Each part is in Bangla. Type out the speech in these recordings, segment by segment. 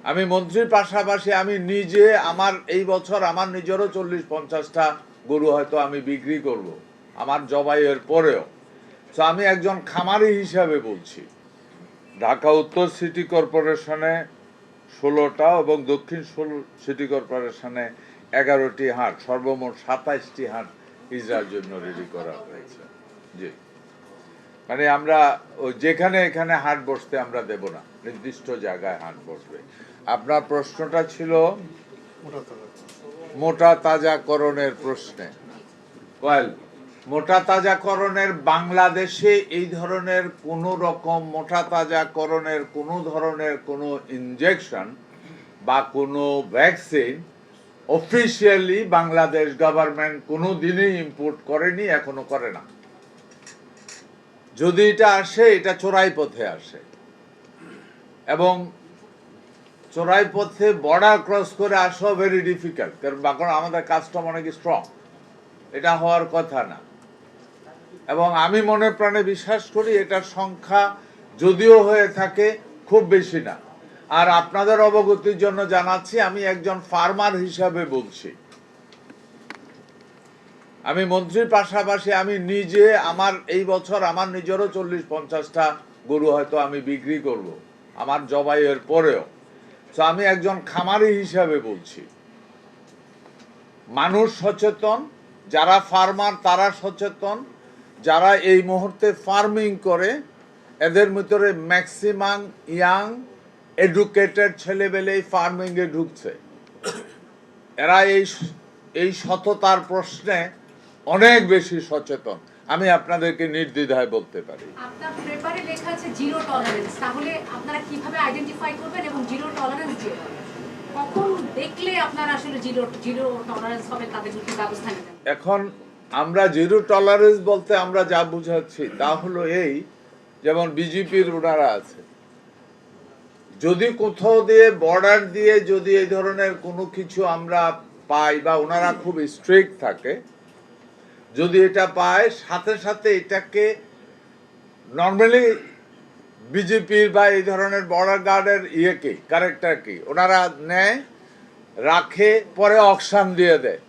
আমি মন্ত্রীর পাশাপাশি আমি নিজে আমার এই বছর আমার নিজেরও 40-50টা গরু হয়তো আমি বিক্রি করব আমার জবাইয়ের পরেও। তো আমি একজন খামারি হিসাবে বলছি, ঢাকা উত্তর সিটি কর্পোরেশনে 16টা এবং দক্ষিণ সিটি কর্পোরেশনে 11টি হাট, সর্বমোট 27টি হাট ইজরার জন্য রেডি করা হয়েছে। জি, মানে আমরা যেখানে এখানে হাট বসতে আমরা দেব না, নির্দিষ্ট জায়গায় হাট বসবে। আপনার প্রশ্নটা ছিল মোটা তাজাকরণের প্রশ্নে। ওয়েল, মোটা তাজাকরণের বাংলাদেশে এই ধরনের কোনো রকম মোটা তাজাকরণের কোনো ধরনের কোনো ইনজেকশন বা কোনো ভ্যাকসিন অফিসিয়ালি বাংলাদেশ গভর্নমেন্ট কোনো দিনই ইম্পোর্ট করেনি, এখনো করে না। যদি এটা আসে, এটা চোরাই পথে আসে, এবং চোরাই পথে বর্ডার ক্রস করে আসাও ভেরি ডিফিকাল্ট, কারণ আমাদের কাস্টম অনেক স্ট্রং, এটা হওয়ার কথা না। এবং আমি মনে প্রাণে বিশ্বাস করি এটার সংখ্যা যদিও হয়ে থাকে খুব বেশি না। আর আপনাদের অবগতির জন্য জানাচ্ছি, আমি একজন ফার্মার হিসাবে বলছি, আমি মন্ত্রীর পাশাপাশি আমি নিজে আমার এই বছর আমার নিজেরও 40-50টা গরু হয়তো আমি বিক্রি করব আমার জবাইয়ের পরেও। তো আমি একজন খামারি হিসাবে বলছি, মানুষ সচেতন, যারা ফার্মার তারা সচেতন, যারা এই মুহূর্তে ফার্মিং করে এদের ভিতরে ম্যাক্সিমাম ইয়াং এডুকেটেড ছেলেবেলেই ফার্মিংয়ে ঢুকছে। এরা এই সততার প্রশ্নে অনেক বেশি সচেতন, আমি আপনাদেরকে নির্দ্বিধায় বলতে পারি। আপনার পেপারে লেখা আছে জিরো টলারেন্স, তাহলে আপনারা কিভাবে আইডেন্টিফাই করবেন এবং জিরো টলারেন্স যে কখন দেখলে আপনারা আসলে জিরো টলারেন্স হবে তাদের কি ব্যবস্থা নেবেন? এখন আমরা জিরো টলারেন্স বলতে আমরা যা বুঝাচ্ছি তা হলো এই, যেমন বিজেপির ওনারা আছে, যদি কোথাও দিয়ে বর্ডার দিয়ে যদি এই ধরনের কোনো কিছু আমরা পাই বা ওনারা খুব স্ট্রিক্ট থাকে, যদি এটা পায় সাথে সাথে এটাকে নর্মালি বিজেপির বা এই ধরনের বর্ডার গার্ডের ক্যারেক্টার কি ওনারা নেয়, রাখে, পরে অকশন দিয়ে দেয়,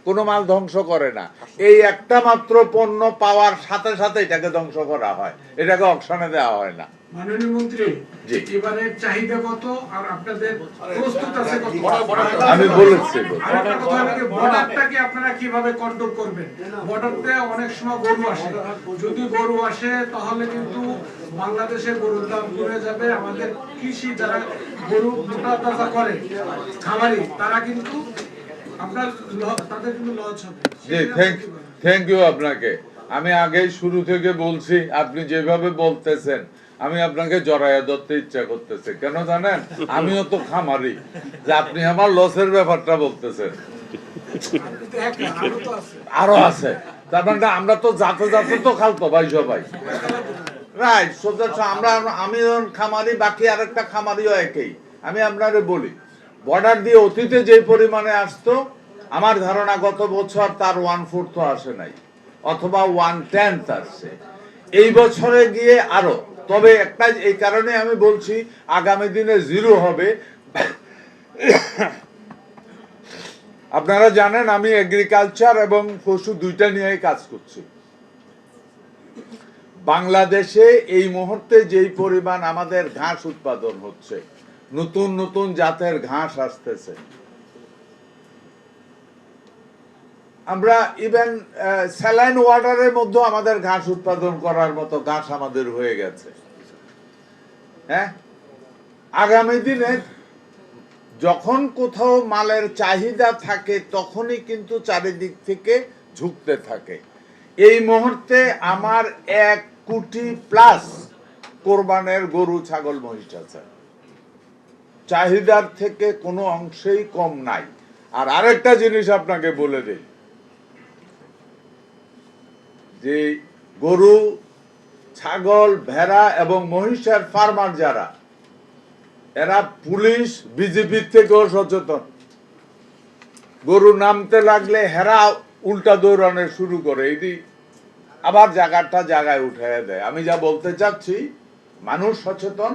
কোনো মাল ধ্বংস করে না। এই একটা মাত্র পণ্য পাওয়ার সাথে সাথে এটাকে ধ্বংস করা হয়, এটাকে অকশনে দেওয়া হয় না। মাননীয় মন্ত্রী, এবারে চাহিদা কত আর আপনাদের প্রস্তুত আছে কত? আমি বলেছি বর্ডারটাকে আপনারা কিভাবে কন্ট্রোল করবেন? বর্ডারতে অনেক সময় গরু আসে, যদি গরু আসে তাহলে কিন্তু বাংলাদেশের গরুর দাম কমে যাবে। আমাদের কৃষি যারা গরু মোটা তাজা করে খামারি, তারা কিন্তু আপনার তাদের কিন্তু লস হবে। জি, থ্যাংক ইউ আপনাকে। আমি আগেই শুরু থেকে বলছি, আপনি যেভাবে বলতেছেন আমি আপনাকে জড়াইয়া ধরতে ইচ্ছা করতেছে, কেন জানেন? আমিও তো খামারি, যে আপনি আমার লসের ব্যাপারটা বলতেছেন, আরো আছে, তার মানে আমরা তো যাতে যাতে তো খালতো ভাই সবাই, রাইট? আমি খামারি, বাকি আরেকটা খামারিও একই। আমি আপনারে বলি, বর্ডার দিয়ে অতীতে যে পরিমাণে আসতো, আমার ধারণা গত বছর তার 1/4 আসে নাই, অথবা 1/10 আসছে। এই বছরে গিয়ে আরো, তবে একটা এই কারণে আমি বলছি আগামী দিনে জিরো হবে। আপনারা জানেন আমি এগ্রিকালচার এবং পশু দুইটা নিয়েই কাজ করছি। বাংলাদেশে এই মুহূর্তে যেই পরিমাণ আমাদের ঘাস উৎপাদন হচ্ছে, নতুন নতুন জাতের ঘাস আসতেছে, আমরা ইভেন স্যালাইন ওয়াটারের মধ্যে আমাদের ঘাস উৎপাদন করার মতো ঘাস আমাদের হয়ে গেছে। হ্যাঁ, আগামী দিনে যখন কোথাও মালের চাহিদা থাকে তখনই কিন্তু চারিদিক থেকে ঝুঁকতে থাকে। এই মুহূর্তে আমার 1 কোটি প্লাস কোরবানের গরু ছাগল মহিষ আছে, চাহিদার থেকে কোনো অংশেই কম নাই। আর আরেকটা জিনিস আপনাকে বলে দেই, যে গরু, ছাগল, ভেড়া এবং মহিষের ফার্মার যারা, এরা পুলিশ বিজেপির থেকেও সচেতন। গরু নামতে লাগলে হেরা উল্টা দৌড়ানো শুরু করে, এটি আবার জায়গায় উঠাইয়া দেয়। আমি যা বলতে চাচ্ছি, মানুষ সচেতন,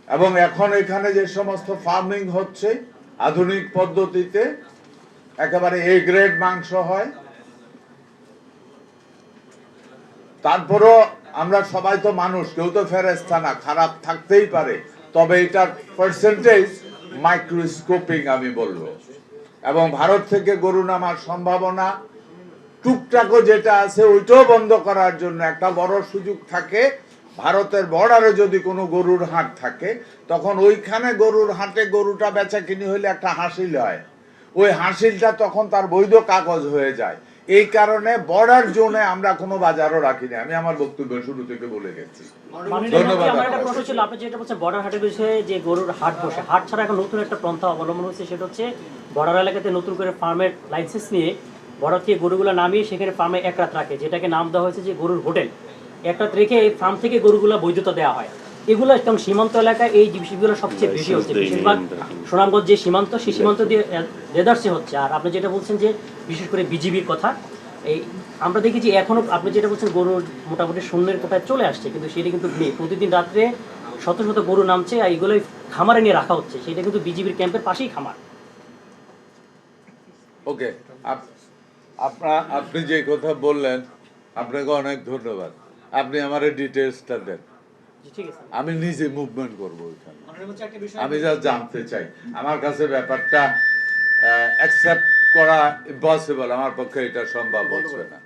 এবং এখন এখানে যে সমস্ত ফার্মিং হচ্ছে আধুনিক পদ্ধতিতে একেবারে এ গ্রেড মাংস হয়। তারপরও আমরা সবাই তো মানুষ, কেউ তো ফেরেশতা না, খারাপ থাকতেই পারে, তবে এটার পার্সেন্টেজ মাইক্রোস্কোপিং আমি বলবো। এবং ভারত থেকে গরু নামার সম্ভাবনা টুকটাকও যেটা আছে ওইটাও বন্ধ করার জন্য একটা বড় সুযোগ থাকে। ভারতের বর্ডারে যদি কোনো গরুর হাট থাকে, তখন ওইখানে গরুর হাটে গরুটা বেচা কিনি হলে একটা হাসিল হয়, ওই হাসিলটা তখন তার বৈধ কাগজ হয়ে যায়। এই কারণে বর্ডার জোনে আমরা কোনো বাজারও রাখি না, আমি আমার বক্তব্য শুরু থেকে বলে গেছি। ধন্যবাদ। আমার একটা প্রশ্ন ছিল, আপনি যেটা বলছেন বর্ডার হাটের বিষয়ে, যে গরুর হাট বসে, হাট ছাড়া এখন নতুন একটা পন্থা অবলম্বন হচ্ছে, সেটা হচ্ছে বর্ডার এলাকাতে নতুন করে ফার্মের লাইসেন্স নিয়ে বর্ডার থেকে গরুগুলো নামিয়ে সেখানে ফার্মে এক রাত রাখে, যেটাকে নাম দেওয়া হয়েছে যে গরুর হোটেল। এক রাত রেখে এই ফার্ম থেকে গরুগুলো বৈধতা দেওয়া হয়। এগুলো একদম সীমান্ত এলাকায় এই বিষয়গুলো সবচেয়ে বেশি হচ্ছে, বেশিরভাগ সুনামগঞ্জ যে সীমান্ত, সেই সীমান্ত দিয়ে দেদারসে হচ্ছে। আর আপনি যেটা বলছেন যে বিশেষ করে বিজিবির কথা, এই আমরা দেখেছি এখনো আপনি যেটা বলছেন গরুর মোটামুটি শূন্যের কোথায় চলে আসছে, কিন্তু সেটা কিন্তু নেই। প্রতিদিন রাত্রে শত শত গরু নামছে আর এগুলোই খামারে নিয়ে রাখা হচ্ছে, সেটা কিন্তু বিজিবির ক্যাম্পের পাশেই খামার। ওকে, আপনি যে কথা বললেন আপনাকে অনেক ধন্যবাদ। আপনি আমার ডিটেলসটা দেন, ঠিক আছে। আমি নিজে মুভমেন্ট করবো ওইখানে। আমি যা জানতে চাই, আমার কাছে ব্যাপারটা অ্যাকসেপ্ট করা ইম্পসিবল, আমার পক্ষে এটা সম্ভব হচ্ছে না।